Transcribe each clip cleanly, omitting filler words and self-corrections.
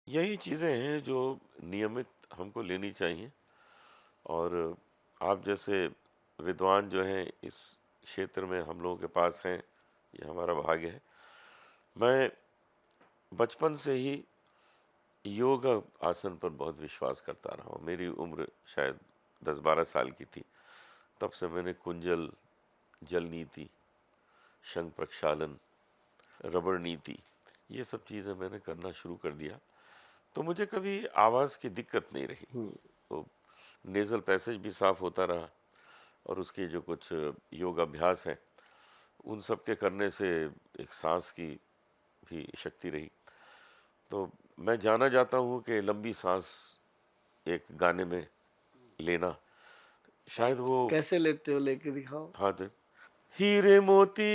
यही चीज़ें हैं जो नियमित हमको लेनी चाहिए। और आप जैसे विद्वान जो हैं इस क्षेत्र में हम लोगों के पास हैं, ये हमारा भाग्य है। मैं बचपन से ही योग आसन पर बहुत विश्वास करता रहा हूँ। मेरी उम्र शायद 10-12 साल की थी, तब से मैंने कुंजल, जल नीति, शंख प्रक्षालन, रबड़ नीति, ये सब चीज़ें मैंने करना शुरू कर दिया। तो मुझे कभी आवाज़ की दिक्कत नहीं रही। हुँ, तो नेज़ल पैसेज भी साफ होता रहा। और उसके जो कुछ योग अभ्यास हैं, उन सब के करने से एक सांस की भी शक्ति रही। तो मैं जाना जाता हूँ कि लंबी सांस एक गाने में लेना, शायद वो कैसे लेते हो लेके दिखाओ? हाथ हीरे मोती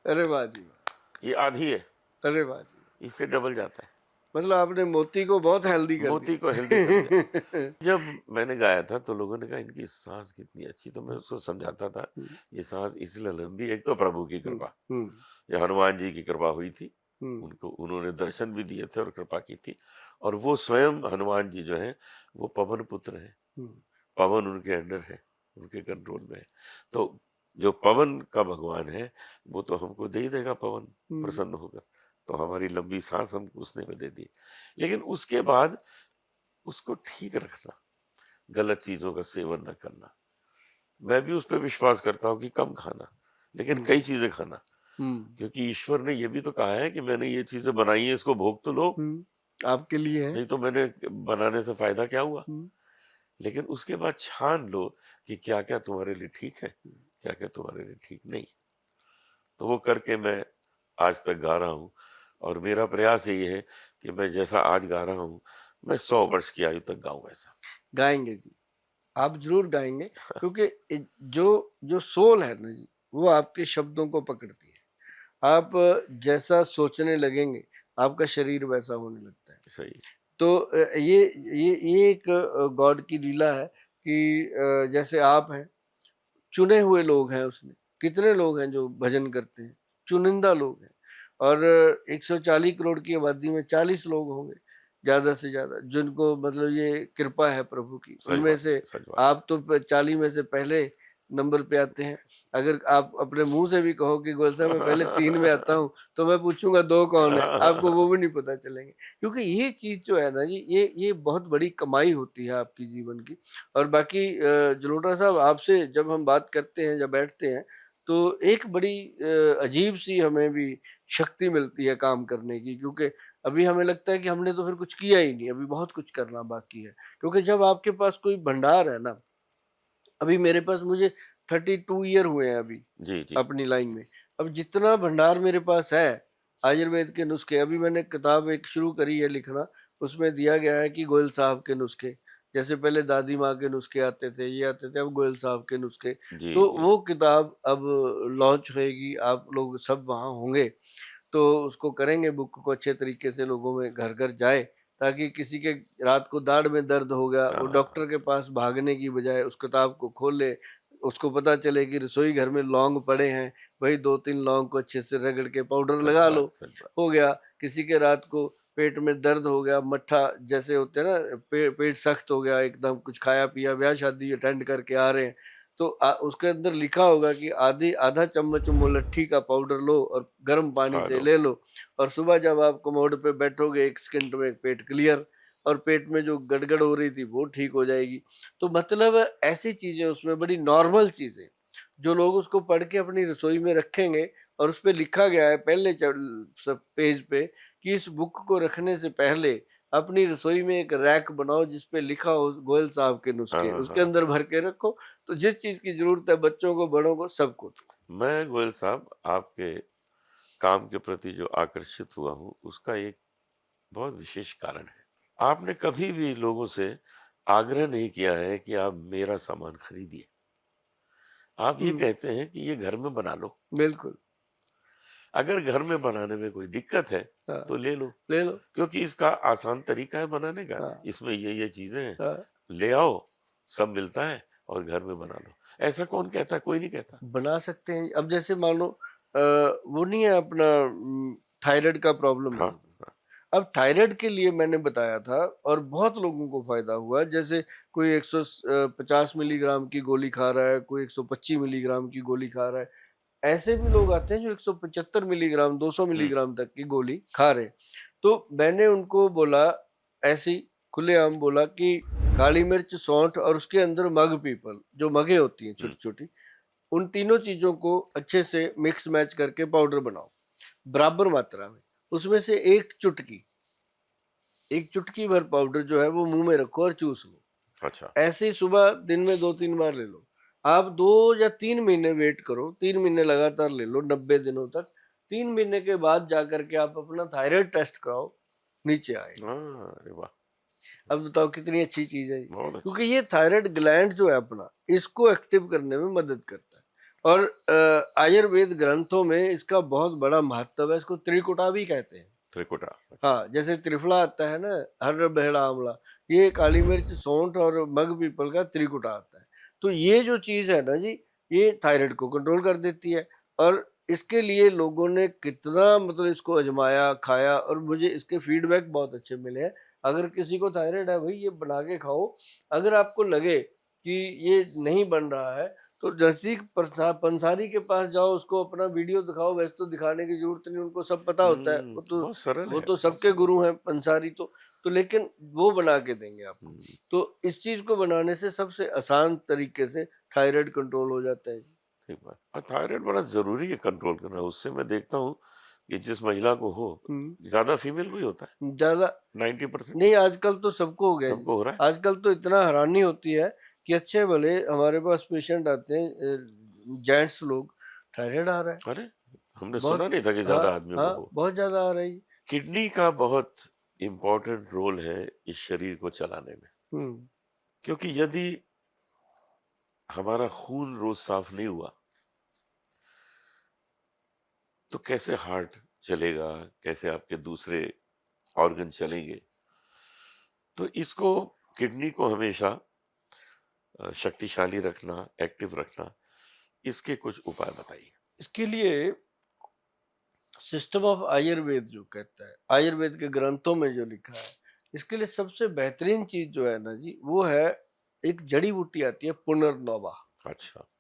अरे वाह जी वाह! ये आधी है, अरे वाह जी! इससे डबल जाता है। मतलब आपने मोती को बहुत हेल्दी कर मोती को हेल्दी कर दिया। दिया। जब मैंने गाया था तो लोगों ने कहा इनकी सांस कितनी अच्छी, तो मैं उसको समझाता था हुँ, ये सांस इसलिए लंबी, एक तो प्रभु की हुँ, कृपा, हुँ, ये हनुमान जी की कृपा हुई थी। हुँ, उनको उन्होंने दर्शन भी दिए थे और कृपा की थी। और वो स्वयं हनुमान जी जो हैं वो पवन पुत्र हैं। हुँ, पवन उनके अंडर है, उनके कंट्रोल में है। तो जो पवन का भगवान है वो तो हमको दे ही देगा पवन, हुँ, प्रसन्न होकर। तो हमारी लंबी सांस हमको उसने में दे दी। लेकिन उसके बाद उसको ठीक रखना, गलत चीज़ों का सेवन ना करना। मैं भी उस पे विश्वास करता हूँ कि कम खाना, लेकिन हुँ, कई चीज़ें खाना। हुँ, क्योंकि ईश्वर ने ये भी तो कहा है कि मैंने ये चीज़ें बनाई हैं, इसको भोग तो लो, हुँ, आपके लिए है। नहीं तो मैंने बनाने से फ़ायदा क्या हुआ? हुँ, लेकिन उसके बाद छान लो कि क्या-क्या तुम्हारे लिए ठीक है, क्या-क्या तुम्हारे लिए ठीक नहीं। तो वो करके मैं आज तक गा रहा हूँ। और मेरा प्रयास यही है कि मैं जैसा आज गा रहा हूँ, मैं 100 वर्ष की आयु तक गाऊँ ऐसा। गाएँगे जी, आप ज़रूर गाएँगे क्योंकि जो जो सोल है ना जी, वो आपके शब्दों को पकड़ती है। आप जैसा सोचने लगेंगे, आपका शरीर वैसा होने लगता है। सही। तो ये एक गॉड की लीला है कि जैसे आप हैं, चुने हुए लोग हैं उसने। कितने लोग हैं जो भजन करते हैं? चुनिंदा लोग हैं और 140 करोड़ की आबादी में 40 लोग होंगे, ज़्यादा से ज़्यादा, जिनको मतलब ये कृपा है प्रभु की। सच उनमें बात है, से सच बात आप तो 40 में से पहले नंबर पे आते हैं। अगर आप अपने मुँह से भी कहो कि गोयल साहब मैं पहले 3 में आता हूँ, तो मैं पूछूँगा 2 कौन है? आपको वो भी नहीं पता चलेंगे। क्योंकि ये चीज़ जो है ना जी, ये बहुत बड़ी कमाई होती है आपकी जीवन की। और बाकी जलोटा साहब आपसे जब हम बात करते हैं, जब बैठते हैं, तो एक बड़ी अजीब-सी हमें भी शक्ति मिलती है काम करने की क्योंकि अभी हमें लगता है कि हमने तो फिर कुछ किया ही नहीं, अभी बहुत कुछ करना बाकी है। क्योंकि जब आपके पास कोई भंडार है ना, अभी मेरे पास मुझे 32 ईयर हुए हैं अभी, जी, जी। अपनी लाइन में। अब जितना भंडार मेरे पास है, आयुर्वेद के नुस्खे अभी मैंने किताब एक शुरू करी है लिखना, उसमें दिया गया है कि गोयल साहब के नुस्खे। जैसे पहले दादी माँ के नुस्खे आते थे, ये आते थे, अब गोयल साहब के नुस्खे। जी, तो जी। वो किताब अब लॉन्च होएगी, आप लोग सब वहाँ होंगे। तो उसको करेंगे बुक को अच्छे तरीके से लोगों में घर-घर जाए, ताकि किसी के रात को दाढ़ में दर्द हो गया, वो हाँ, डॉक्टर के पास भागने की बजाय उस किताब को खोले, उसको पता चले कि रसोई घर में लौंग पड़े हैं, वही 2-3 लौंग को अच्छे से रगड़ के पाउडर सच लगा लो, बात, सच बात। हो गया। किसी के रात को पेट में दर्द हो गया, मट्ठा जैसे होते हैं ना, पेट सख्त हो गया एकदम, कुछ खाया-पिया, ब्याह-शादी अटेंड करके आ रहे हैं, तो उसके अंदर लिखा होगा कि आधी आधा चम्मच मुलट्ठी का पाउडर लो और गर्म पानी खा से लो। ले लो और सुबह जब आप कमोड पे बैठोगे 1 सेकंड में पेट क्लियर और पेट में जो गड़गड़ हो रही थी वो ठीक हो जाएगी। तो मतलब ऐसी चीज़ें उसमें बड़ी नॉर्मल चीज़ें, जो लोग उसको पढ़ के अपनी रसोई में रखेंगे और उसपे लिखा गया है पहले सब पेज पे कि इस बुक को रखने से पहले अपनी रसोई में एक रैक बनाओ जिस पे लिखा हो गोयल साहब के हाँ, नुस्खे, हाँ, उसके हाँ। अंदर भर के रखो, तो जिस चीज़ की ज़रूरत है बच्चों को, बड़ों को, सबको दो। मैं गोयल साहब आपके काम के प्रति जो आकर्षित हुआ हूँ, उसका एक बहुत विशेष कारण है। आपने कभी भी लोगों से आग्रह नहीं किया है कि आप मेरा सामान खरीदिए। आप ये हुँ, कहते हैं कि ये घर में बना लो। बिल्कुल। अगर घर में बनाने में कोई दिक्कत है, हाँ, तो ले लो, ले लो। क्योंकि इसका आसान तरीका है बनाने का। हाँ, इसमें ये चीज़ें हैं, हाँ, ले आओ, सब मिलता है, और घर में बना लो। ऐसा कौन कहता है? कोई नहीं कहता। बना सकते हैं। अब जैसे मान लो वो नहीं है अपना थायराइड का प्रॉब्लम हाँ, है। हाँ। अब थायराइड के लिए मैंने बताया था और बहुत लोगों को फायदा हुआ। जैसे कोई 150 मिलीग्राम की गोली खा रहा है, कोई 125 मिलीग्राम की गोली खा रहा है। ऐसे भी लोग आते हैं जो 175 मिलीग्राम, 200 हुँ, मिलीग्राम तक की गोली खा रहे हैं। तो मैंने उनको बोला, ऐसे ही खुलेआम बोला कि काली मिर्च, सौंठ और उसके अंदर मग पीपल, जो मगे होती हैं हुँ, छोटी-छोटी, उन तीनों चीज़ों को अच्छे से मिक्स मैच करके पाउडर बनाओ, बराबर मात्रा में। उसमें से 1 चुटकी भर पाउडर जो है वो मुँह में रखो और चूस लो। अच्छा। ऐसे ही सुबह दिन में 2-3 बार ले लो। आप 2 या 3 महीने वेट करो, 3 महीने लगातार ले लो 90 दिनों तक। 3 महीने के बाद जाकर के आप अपना थायराइड टेस्ट कराओ, नीचे आएगा। हाँ, अरे वाह! अब बताओ कितनी अच्छी चीज़ है ये। बहुत अच्छा। क्योंकि ये थायराइड ग्लैंड जो है अपना, इसको एक्टिव करने में मदद करता है। और आयुर्वेद ग्रंथों में इसका बहुत बड़ा महत्व है, इसको त्रिकुटा भी कहते हैं। त्रिकुटा, अच्छा। हाँ, जैसे त्रिफला आता है ना, हरड़, बहेड़ा, आंवला, ये काली मिर्च, सौंठ और मग पीपल का त्रिकुटा आता है। तो ये जो चीज़ है ना जी, ये थायराइड को कंट्रोल कर देती है। और इसके लिए लोगों ने कितना मतलब इसको आज़माया, खाया और मुझे इसके फीडबैक बहुत अच्छे मिले हैं। अगर किसी को थायराइड है भई, ये बना के खाओ। अगर आपको लगे कि ये नहीं बन रहा है, तो नज़दीक पंसारी के पास जाओ, उसको अपना वीडियो दिखाओ। वैसे तो दिखाने की ज़रूरत नहीं, उनको सब पता होता है। बहुत सरल वो है, तो बहुत सबके सरल। गुरु हैं पंसारी तो लेकिन वो बना के देंगे आपको। हुँ, तो इस चीज़ को बनाने से सबसे आसान तरीके से थायराइड कंट्रोल हो जाता है। ठीक बात। और थायराइड बड़ा ज़रूरी है कंट्रोल करना। उससे मैं देखता हूँ कि जिस महिला को हो, हुँ, ज़्यादा फीमेल को ही होता है, ज़्यादा 90%। नहीं, आजकल तो सबको हो गया जी। सबको हो रहा है। आजकल तो इतना हैरानी होती है कि अच्छे भले हमारे पास पेशेंट आते हैं, जेंट्स लोग, थायराइड आ रहा है। अरे! हमने सुना बहुत नहीं था कि हाँ, ज़्यादा आदमियों को हाँ, हो। बहुत ज़्यादा आ रहा है जी। किडनी का बहुत इम्पोर्टेंट रोल है इस शरीर को चलाने में। हुँ, क्योंकि यदि हमारा खून रोज़ साफ नहीं हुआ, तो कैसे हार्ट चलेगा, कैसे आपके दूसरे ऑर्गन चलेंगे। तो इसको किडनी को हमेशा शक्तिशाली रखना, एक्टिव रखना, इसके कुछ उपाय बताइए? इसके लिए सिस्टम ऑफ आयुर्वेद जो कहता है, आयुर्वेद के ग्रंथों में जो लिखा है, इसके लिए सबसे बेहतरीन चीज जो है ना जी, वो है एक जड़ी बूटी आती है पुनर्नवा। अच्छा।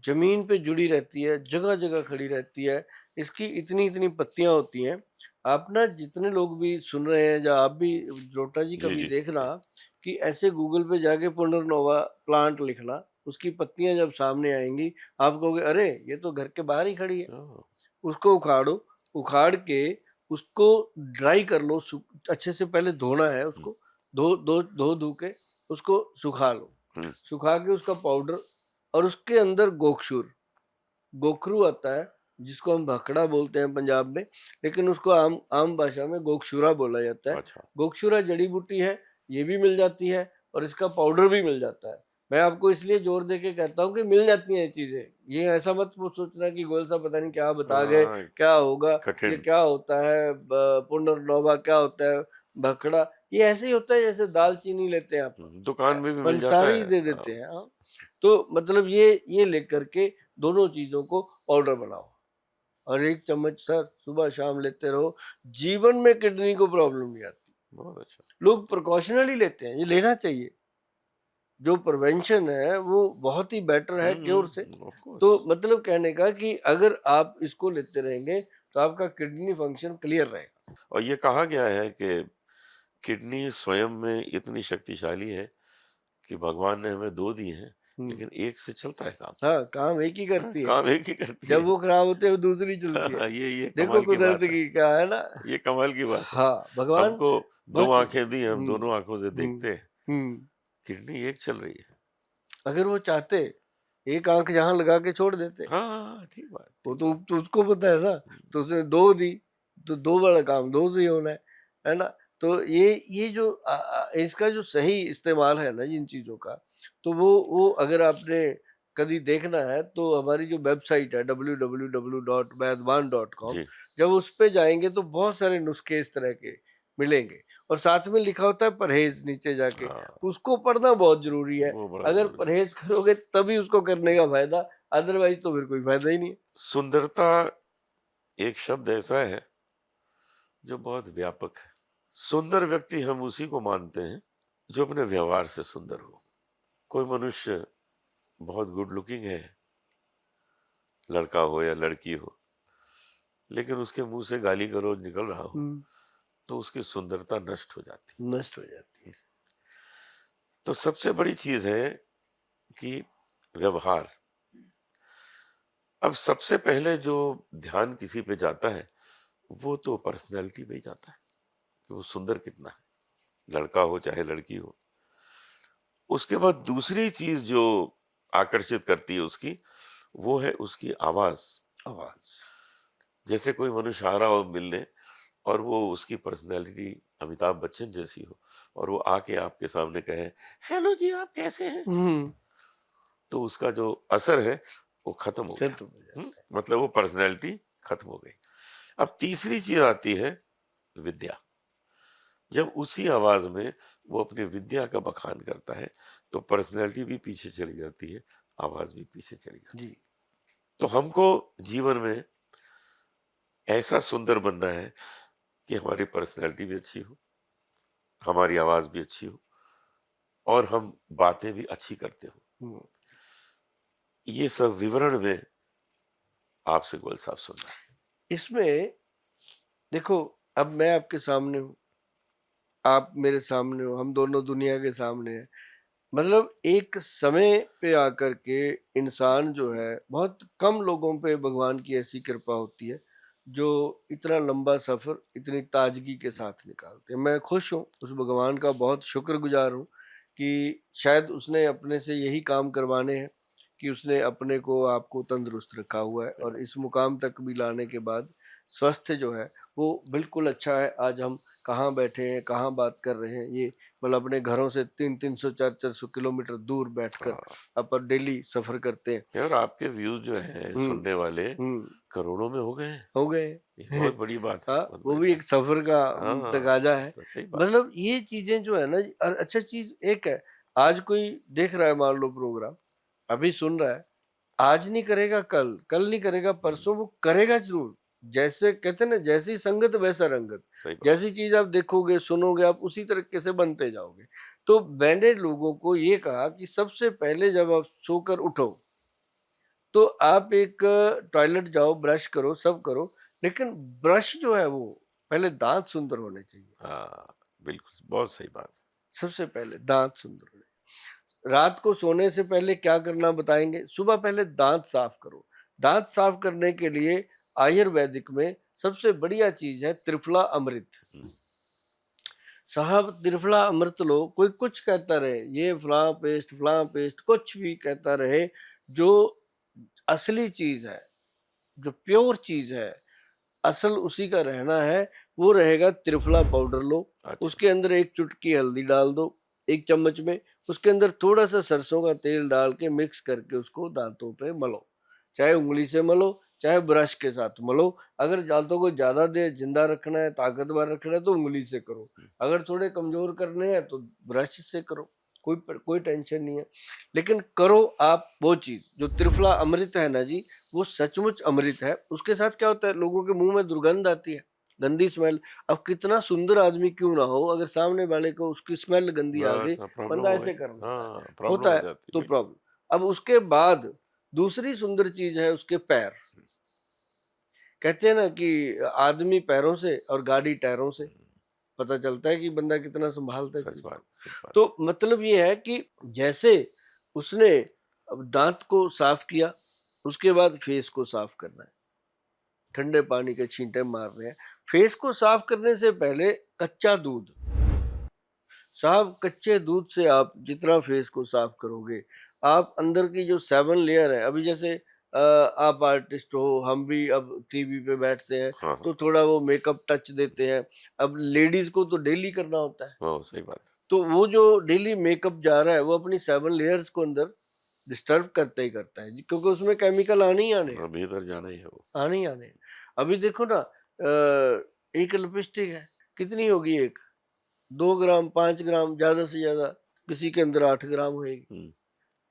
जमीन पे जुड़ी रहती है, जगह जगह खड़ी रहती है। इसकी इतनी इतनी पत्तियां होती हैं। आप ना जितने लोग भी सुन रहे हैं, या आप भी लोटा जी जी, कभी जी, देखना जी। कि ऐसे गूगल पे जाके पुनर्नवा प्लांट लिखना, उसकी पत्तियां जब सामने आएंगी, आप कहोगे अरे ये तो घर के बाहर ही खड़ी है। ओह! उसको उखाड़ो, उखाड़ के उसको ड्राई कर लो, अच्छे से पहले धोना है हुँ, उसको, धो के उसको सुखा लो। हुँ, सुखा के उसका पाउडर, और उसके अंदर गोखशूर, गोखरू आता है, जिसको हम भखड़ा बोलते हैं पंजाब में, लेकिन उसको आम आम भाषा में गोखशूरा बोला जाता है। अच्छा। गोखशूरा जड़ी बूटी है, ये भी मिल जाती है और इसका पाउडर भी मिल जाता है। मैं आपको इसलिए जोर दे के कहता हूँ कि मिल जाती हैं ये चीज़ें। ये ऐसा मत वो सोचना कि गोयल साहब पता नहीं क्या बता गए, हाँ, क्या होगा, ये कठिन। क्या होता है, पुनर्नवा क्या होता है, भखड़ा, ये ऐसे ही होता है जैसे दालचीनी लेते हैं आप, दुकान में भी मिल जाता पंसारी है। दे देते हैं। हाँ, तो मतलब ये लेकर के दोनों चीज़ों को पाउडर बनाओ और 1 चम्मच सर सुबह-शाम लेते रहो, जीवन में किडनी को प्रॉब्लम नहीं आती। बहुत अच्छा। लोग प्रिकॉशनरी लेते हैं, ये लेना चाहिए। जो प्रिवेंशन है वो बहुत ही बेटर है क्योर से। ऑफ़ तो कोर्स। मतलब कहने का कि अगर आप इसको लेते रहेंगे, तो आपका किडनी फंक्शन क्लियर रहेगा। और ये कहा गया है कि किडनी स्वयं में इतनी शक्तिशाली है कि भगवान ने हमें 2 दी हैं, हुँ। लेकिन एक से चलता है काम। हाँ, काम एक ही हाँ, करती है। काम एक ही करती जब है। वो खराब होते हैं, वो दूसरी चलती है। ये देखो कमाल की कुदरत बात है। की क्या है ना। ये कमाल की बात है। हाँ, भगवान हमको 2 बहुत चीज़ें। आँखें दी, हम हुँ, दोनों आँखों से हुँ, देखते हैं। हुँ। किडनी एक चल रही है। अगर वो चाहते, एक आँख जहाँ लगा के छोड़ देते। हाँ, हाँ, हाँ, ठीक बात, वो ठीक तो बात। उसको पता है ना, हुँ, तो उसने 2 दी, तो 2 वाला काम 2 से ही होना है ना? तो ये जो इसका जो सही इस्तेमाल है ना इन चीज़ों का, तो वो अगर आपने कभी देखना है, तो हमारी जो वेबसाइट है www.वैद्यवान.com, जी। जब उस पे जाएँगे तो बहुत सारे नुस्खे इस तरह के मिलेंगे। और साथ में लिखा होता है परहेज नीचे जाके, हाँ, उसको पढ़ना बहुत जरूरी है। वो बड़ा अगर ज़रूरी है। परहेज करोगे तभी उसको करने का फायदा, अदरवाइज तो फिर कोई फायदा ही नहीं है। सुंदरता एक शब्द ऐसा है जो बहुत व्यापक है। सुंदर व्यक्ति हम उसी को मानते हैं जो अपने व्यवहार से सुंदर हो। कोई मनुष्य बहुत गुड लुकिंग है, लड़का हो या लड़की हो, लेकिन उसके मुंह से गाली गलौज निकल रहा हो, हम्म, तो उसकी सुंदरता नष्ट हो जाती। नष्ट हो जाती है। तो सबसे बड़ी चीज है कि व्यवहार। अब सबसे पहले जो ध्यान किसी पे जाता है, वो तो पर्सनैलिटी पे ही जाता है कि वो सुंदर कितना है, लड़का हो चाहे लड़की हो। उसके बाद दूसरी चीज जो आकर्षित करती है उसकी, वो है उसकी आवाज। आवाज। जैसे कोई मनुष्य आ रहा हो मिलने और वो उसकी पर्सनैलिटी अमिताभ बच्चन जैसी हो और वो आके आपके सामने कहे, हेलो जी आप कैसे हैं, हम्म, तो उसका जो असर है वो खत्म हो गया। खत्म हो जाता मतलब वो पर्सनैलिटी खत्म हो गई। अब तीसरी चीज आती है विद्या। जब उसी आवाज में वो अपनी विद्या का बखान करता है, तो पर्सनैलिटी भी पीछे चली जाती है, आवाज भी पीछे चली है। जाती जी। है। तो हमको जीवन में ऐसा सुंदर बनना है कि हमारी पर्सनैलिटी भी अच्छी हो, हमारी आवाज भी अच्छी हो और हम बातें भी अच्छी करते हो। हम्म, ये सब विवरण में आपसे गोयल साहब सुनना है। इसमें देखो, अब मैं आपके सामने हूँ, आप मेरे सामने हो, हम दोनों दुनिया के सामने हैं। मतलब एक समय पे आकर के इंसान जो है, बहुत कम लोगों पे भगवान की ऐसी कृपा होती है जो इतना लंबा सफर इतनी ताजगी के साथ निकालते हैं। मैं खुश हूँ, उस भगवान का बहुत शुक्रगुजार हूँ कि शायद उसने अपने से यही काम करवाने हैं कि उसने अपने को आपको तंदुरुस्त रखा हुआ है और इस मुकाम तक भी लाने के बाद स्वास्थ्य जो है वो बिल्कुल अच्छा है। आज हम कहाँ बैठे हैं, कहाँ बात कर रहे हैं, ये मतलब अपने घरों से 300-300 400-400 किलोमीटर दूर बैठकर हाँ, अपन डेली सफर करते हैं। यार आपके व्यूज जो है हम्म, सुनने वाले हम्म, करोड़ों में हो गए हैं। हो गए। ये बहुत बड़ी बात है, हाँ, बहुत वो बड़ी भी बात एक सफर का है। हाँ, तकाजा है। तो सही बात। मतलब ये चीजें जो है ना, और अच्छा चीज एक है, आज कोई देख रहा है मान लो प्रोग्राम, अभी सुन रहा है, आज नहीं करेगा कल, कल नहीं करेगा हम्म, परसों, वो करेगा जरूर। जैसे कहते हैं ना, जैसी संगत वैसा रंगत। सही बात। जैसी चीज आप देखोगे सुनोगे, आप उसी तरीके से बनते जाओगे। तो मैंने लोगों को ये कहा कि सबसे पहले जब आप सोकर उठो, तो आप एक टॉयलेट जाओ, ब्रश करो, सब करो, लेकिन ब्रश जो है वो पहले दांत सुंदर होने चाहिए। हाँ, बिल्कुल, बहुत सही बात है। सबसे पहले दांत सुंदर होने। रात को सोने से पहले क्या करना बताएंगे, सुबह पहले दांत साफ करो। दांत साफ करने के लिए आयुर्वेदिक में सबसे बढ़िया चीज है त्रिफला अमृत। हम्म, साहब त्रिफला अमृत लो, कोई कुछ कहता रहे, ये फलां पेस्ट कुछ भी कहता रहे, जो असली चीज है, जो प्योर चीज है, असल उसी का रहना है, वो रहेगा त्रिफला पाउडर लो। अच्छा। उसके अंदर एक चुटकी हल्दी डाल दो, एक चम्मच में। उसके अंदर थोड़ा सा सरसों का तेल डाल के मिक्स करके उसको दांतों पे मलो, चाहे उंगली से मलो, चाहे ब्रश के साथ मलो। अगर दांतों को ज्यादा देर जिंदा रखना है, ताकतवर रखना है, तो उंगली से करो। अगर थोड़े कमजोर करने हैं तो ब्रश से करो, कोई टेंशन नहीं है। लेकिन करो आप वो चीज जो त्रिफला अमृत है ना जी, वो सचमुच अमृत है। उसके साथ क्या होता है, लोगों के मुंह में दुर्गंध आती है, गंदी स्मेल। अब कितना सुंदर आदमी क्यों ना हो, अगर सामने वाले को उसकी स्मेल गंदी आ गई, बस प्रॉब्लम बंदा हो ऐसे गई। कर देता है, हाँ, प्रॉब्लम होता हो है। जाती तो बिल्कुल। प्रॉब्लम। अब उसके बाद दूसरी सुंदर चीज है उसके पैर। कहते हैं ना कि आदमी पैरों से और गाड़ी टायरों से हम्म, पता चलता है कि बंदा कितना संभालता है सच चीज बात, को। सच बात। तो मतलब ये है कि जैसे उसने अब दांत को साफ किया, उसके बाद फेस को साफ करना है, ठंडे पानी के छींटे मार रहे हैं। फेस को साफ करने से पहले कच्चा दूध, साहब कच्चे दूध से आप जितना फेस को साफ करोगे, आप अंदर की जो 7 लेयर है, अभी जैसे आप आर्टिस्ट हो, हम भी अब टीवी पे बैठते हैं, हाँ, हाँ, तो थोड़ा वो मेकअप टच देते हैं। अब लेडीज को तो डेली करना होता है, वो सही बात है। तो वो जो डेली मेकअप जा रहा है, वो अपनी 7 लेयर्स को अंदर डिस्टर्ब करता ही करता है जी, क्योंकि उसमें केमिकल आने ही आने हैं, भीतर जाना ही है वो। आने ही आने हैं। अभी देखो ना, एक लिपस्टिक है, कितनी होगी एक? 2 ग्राम, 5 ग्राम, ज्यादा से ज्यादा किसी के अंदर 8 ग्राम होएगी। हम्म,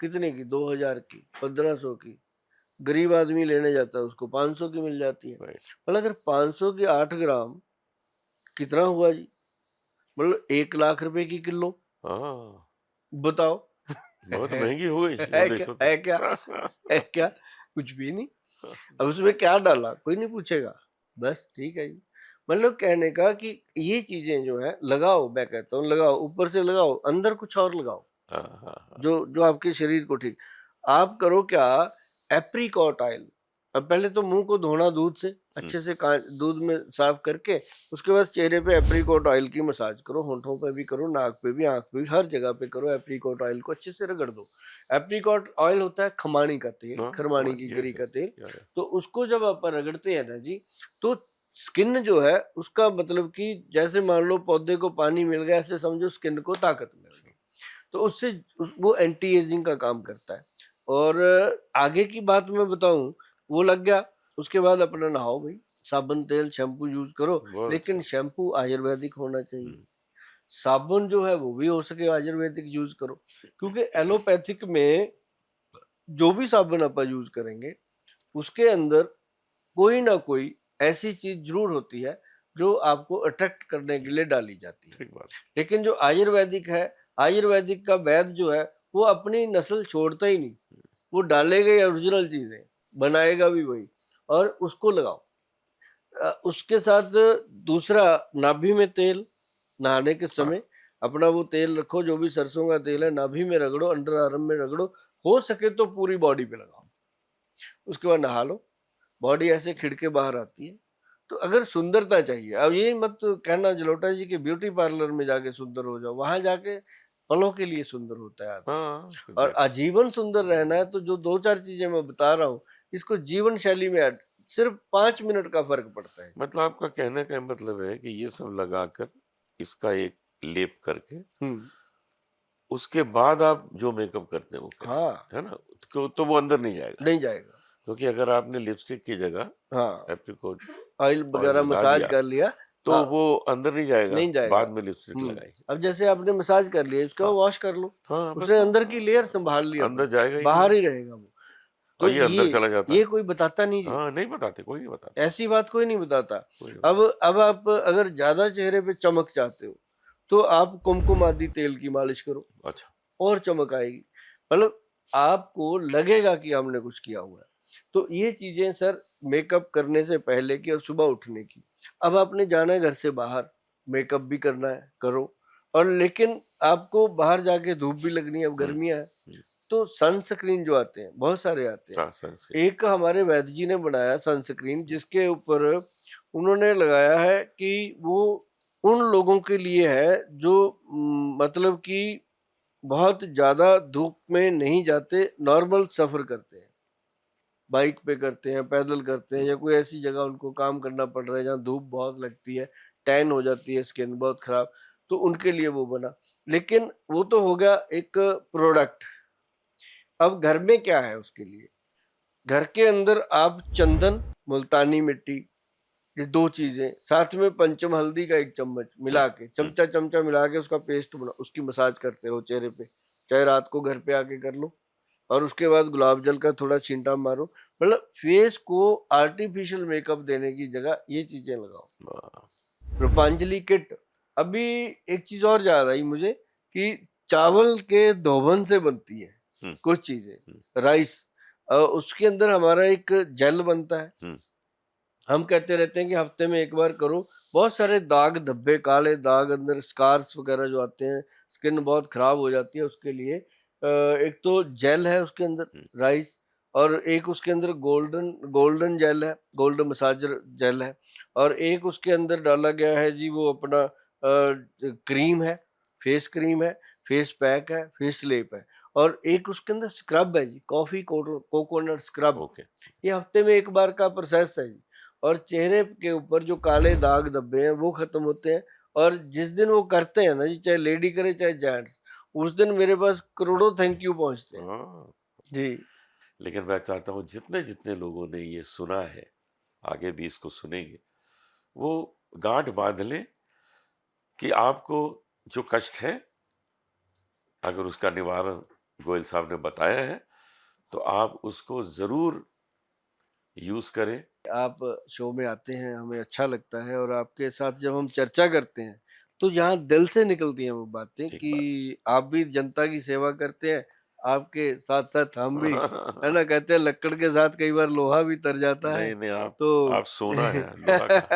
कितने की? 2000 की, 1500 की। गरीब आदमी लेने जाता है उसको 500 की मिल जाती है। राइट। मतलब अगर 500 की 8 ग्राम, कितना हुआ जी? मतलब 1 लाख रुपए की किलो। हाँ, बताओ। बहुत महंगी हो गई उन है क्या? देशों है क्या? तक। है क्या? कुछ भी नहीं। अब उसमें क्या डाला कोई नहीं पूछेगा। बस ठीक है जी। मतलब कहने का कि ये चीजें जो है लगाओ, मैं कहता हूँ लगाओ, ऊपर से लगाओ, अंदर कुछ और लगाओ हाँ हाँ हाँ। जो जो आपके शरीर को ठीक। आप करो क्या? Apricot oil. अब पहले तो मुंह को धोना दूध से, हम्म, अच्छे से दूध में साफ करके, उसके बाद चेहरे पे एप्रिकॉट ऑयल की मसाज करो, होंठों पे भी करो, नाक पे भी, आंख पे भी, हर जगह पे करो। एप्रिकॉट ऑयल को अच्छे से रगड़ दो। एप्रिकॉट ऑयल होता है खमानी का तेल, हाँ, खरमानी हमारे की यस गरी का यस, तेल। या या। तो उसको जब आप रगड़ते हैं ना जी, तो स्किन जो है उसका मतलब कि जैसे मान लो पौधे को पानी मिल गया, ऐसे समझो स्किन को ताकत मिल गई। तो उससे वो एंटी एजिंग का काम करता है। और आगे की बात मैं बताऊं, वो लग गया। उसके बाद अपना नहाओ भाई, साबुन तेल शैम्पू यूज करो। बहुत लेकिन अच्छा। शैम्पू आयुर्वेदिक होना चाहिए। हम्म, साबुन जो है वो भी हो सके आयुर्वेदिक यूज करो। क्योंकि एलोपैथिक में जो भी साबुन आप यूज करेंगे, उसके अंदर कोई ना कोई ऐसी चीज जरूर होती है जो आपको अट्रैक्ट करने के लिए डाली जाती है। ठीक बात। लेकिन जो आयुर्वेदिक है, आयुर्वेदिक का वैद्य जो है, वो अपनी नस्ल छोड़ता ही नहीं। वो डालेगा ही ओरिजिनल चीजें, बनाएगा भी वही, और उसको लगाओ। उसके साथ दूसरा, नाभि में तेल, नहाने के हाँ, समय अपना वो तेल रखो, जो भी सरसों का तेल है, नाभि में रगड़ो, अंडर आर्म में रगड़ो। हो सके तो पूरी बॉडी पे लगाओ। उसके बाद नहा लो। बॉडी ऐसे खिड़के बाहर आती है। तो अगर सुंदरता चाहिए, अब ये मत कहना जलोटा जी के ब्यूटी पार्लर में जाके सुंदर हो जाओ। वहां जाके पलों के लिए सुंदर होता है आदमी। हाँ, और एग्जैक्टली। आजीवन सुंदर रहना है तो जो 2-4 चीजें मैं बता रहा हूँ, इसको जीवन शैली में ऐड, सिर्फ 5 मिनट का फर्क पड़ता है। मतलब आपका कहने का मतलब है कि ये सब लगाकर, इसका एक लेप करके, हम्म। उसके बाद आप जो मेकअप करते हैं वो करें, हाँ। है ना? तो वो अंदर नहीं जाएगा। नहीं जाएगा। क्योंकि अगर आपने लिपस्टिक की जगह हाँ, एप्रिकॉट ऑयल ऑयल वगैरह लगा मसाज दिया, कर लिया। तो हाँ, वो अंदर नहीं जाएगा, नहीं जाएगा। बाद में लिपस्टिक लगाई। अब जैसे आपने मसाज कर लिया, इसका हाँ, वॉश कर लो। हाँ, बस उसने हाँ, अंदर की लेयर संभाल ली अंदर अपनी, जाएगा ही बाहर नहीं। ही रहेगा वो। और तो ये अंदर चला जाता है। ये कोई बताता नहीं जी। हाँ, नहीं बताते, कोई नहीं बताता, ऐसी बात कोई नहीं बताता। कोई नहीं अब बताता। अब आप अगर ज्यादा चेहरे पे चमक चाहते हो, तो आप कुमकुम आदि तेल की मालिश करो, अच्छा, और चमक आएगी। मतलब आपको लगेगा कि हमने कुछ किया हुआ है। तो ये चीजें सर, मेकअप करने से पहले की और सुबह उठने की। अब आपने जाना है घर से बाहर, मेकअप भी करना है, करो। और लेकिन आपको बाहर जाके धूप भी लगनी है, अब हुँ, गर्मियां है। हुँ। तो सनस्क्रीन जो आते हैं, बहुत सारे आते हैं। हाँ, सनस्क्रीन। एक हमारे वैद्य जी ने बनाया सनस्क्रीन, जिसके ऊपर उन्होंने लगाया है कि वो उन लोगों के लिए है जो मतलब कि बहुत ज्यादा धूप में नहीं जाते, नॉर्मल सफर करते हैं, बाइक पे करते हैं, पैदल करते हैं, हुँ, या कोई ऐसी जगह उनको काम करना पड़ रहा है जहाँ धूप बहुत लगती है, टैन हो जाती है, स्किन बहुत खराब। तो उनके लिए वो बना। लेकिन वो तो हो गया एक प्रोडक्ट। अब घर में क्या है उसके लिए? घर के अंदर आप चंदन, मुल्तानी मिट्टी, ये 2 चीजें, साथ में पंचम हल्दी का 1 चम्मच हुँ, मिला के, हुँ। चमचा चमचा मिला के उसका पेस्ट बना, उसकी मसाज करते रहो चेहरे पे। चाहे रात को घर पे आके कर लो। और उसके बाद गुलाब जल का थोड़ा छींटा मारो। मतलब फेस को आर्टिफिशियल मेकअप देने की जगह ये चीजें लगाओ। वाह! रूपांजलि किट। अभी एक चीज और याद आई मुझे, कि चावल के धोवन से बनती है हुँ, कुछ हुँ, चीजें, राइस। उसके अंदर हमारा एक जेल बनता है। हुँ, हम कहते रहते हैं कि हफ्ते में एक बार करो। बहुत सारे दाग धब्बे, काले दाग, अंदर स्कार्स वगैरह जो आते हैं, स्किन बहुत खराब हो जाती है, उसके लिए एक तो जेल है उसके अंदर, हुँ। राइस। और एक उसके अंदर गोल्डन गोल्डन जेल है, गोल्डन मसाजर जेल है। और एक उसके अंदर डाला गया है जी, वो अपना क्रीम है, फेस क्रीम है, फेस पैक है, फेस लेप है। और एक उसके अंदर स्क्रब है जी, कॉफी कोकोनट स्क्रब। ओके। ये हफ्ते में एक बार का प्रोसेस है जी। और चेहरे के ऊपर जो काले दाग धब्बे हैं वो खत्म होते हैं। और जिस दिन वो करते हैं ना जी, चाहे लेडी करे चाहे जेंट्स, उस दिन मेरे पास करोड़ों थैंक यू पहुंचते हैं हाँ, जी। लेकिन मैं चाहता हूँ जितने-जितने लोगों ने ये सुना है, आगे भी इसको सुनेंगे, वो गाँठ बाँध लें कि आपको जो कष्ट है, अगर उसका निवारण गोयल साहब ने बताया है, तो आप उसको ज़रूर यूज़ करें। आप शो में आते हैं, हमें अच्छा लगता है और आपके साथ जब हम चर्चा करते हैं, तो यहाँ दिल से निकलती हैं वो बातें ठीक बात कि आप भी जनता की सेवा करते हैं, आपके साथ-साथ हम भी, है है। ना? कहते हैं लक्कड़ के साथ कई बार लोहा भी तर जाता है, नहीं, नहीं, तो आप सोना है, लोहा कहाँ?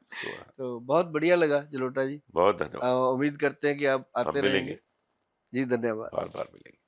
सोना। तो बहुत बढ़िया लगा जलोटा जी। बहुत धन्यवाद। उम्मीद करते हैं कि आप हम आते रहेंगे। मिलेंगे, जी, धन्यवाद। बार-बार मिलेंगे।